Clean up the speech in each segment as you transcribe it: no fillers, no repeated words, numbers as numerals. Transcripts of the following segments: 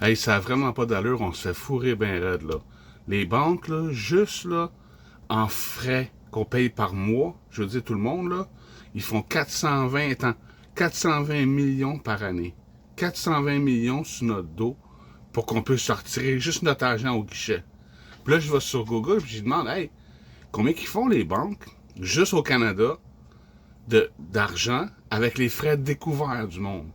Hey, ça a vraiment pas d'allure, on se fait fourrer ben raide, là. Les banques, là, juste, là, en frais qu'on paye par mois, je veux dire tout le monde, là, ils font 420 millions par année. 420 millions sur notre dos pour qu'on puisse sortir juste notre argent au guichet. Puis là, je vais sur Google et je demande, hey, combien qu'ils font les banques, juste au Canada, d'argent avec les frais découverts du monde?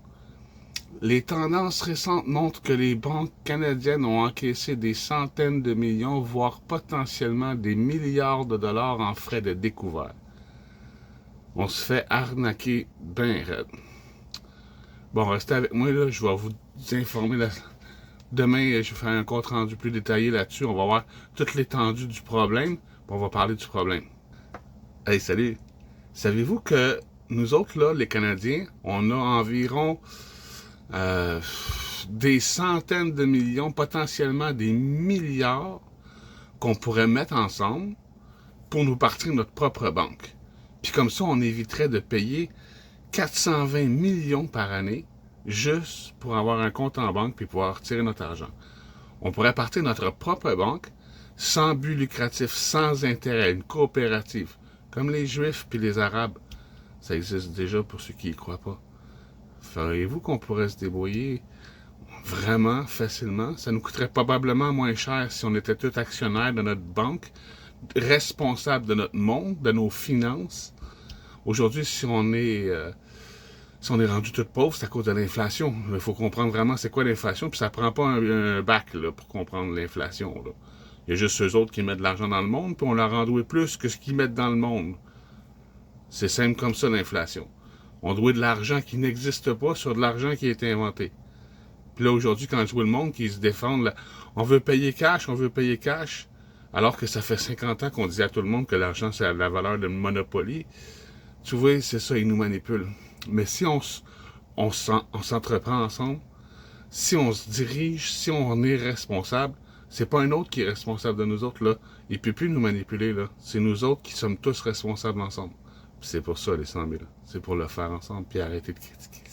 Les tendances récentes montrent que les banques canadiennes ont encaissé des centaines de millions, voire potentiellement des milliards de dollars en frais de découvert. On se fait arnaquer ben raide. Bon, restez avec moi, là, je vais vous informer. Demain, je vais faire un compte rendu plus détaillé là-dessus. On va voir toute l'étendue du problème, puis on va parler du problème. Hey, salut! Savez-vous que nous autres, là, les Canadiens, on a environ euh, des centaines de millions, potentiellement des milliards qu'on pourrait mettre ensemble pour nous partir notre propre banque. Puis comme ça, on éviterait de payer 420 millions par année juste pour avoir un compte en banque puis pouvoir retirer notre argent. On pourrait partir notre propre banque sans but lucratif, sans intérêt, une coopérative, comme les Juifs puis les Arabes. Ça existe déjà pour ceux qui y croient pas. Feriez-vous qu'on pourrait se débrouiller vraiment facilement? Ça nous coûterait probablement moins cher si on était tous actionnaires de notre banque, responsables de notre monde, de nos finances. Aujourd'hui, si on est rendu tout pauvre, c'est à cause de l'inflation. Il faut comprendre vraiment c'est quoi l'inflation, puis ça prend pas un bac là, pour comprendre l'inflation. Là. Il y a juste eux autres qui mettent de l'argent dans le monde, puis on leur en doit plus que ce qu'ils mettent dans le monde. C'est simple comme ça, l'inflation. On doit de l'argent qui n'existe pas sur de l'argent qui a été inventé. Puis là, aujourd'hui, quand je vois le monde qui se défend, là, on veut payer cash, alors que ça fait 50 ans qu'on disait à tout le monde que l'argent, c'est la valeur de Monopoly. Tu vois, c'est ça, ils nous manipulent. Mais si on s'entreprend ensemble, si on se dirige, si on est responsable, c'est pas un autre qui est responsable de nous autres, là. Il peut plus nous manipuler, là. C'est nous autres qui sommes tous responsables ensemble. Puis c'est pour ça, les 100 000. C'est pour le faire ensemble, puis arrêter de critiquer.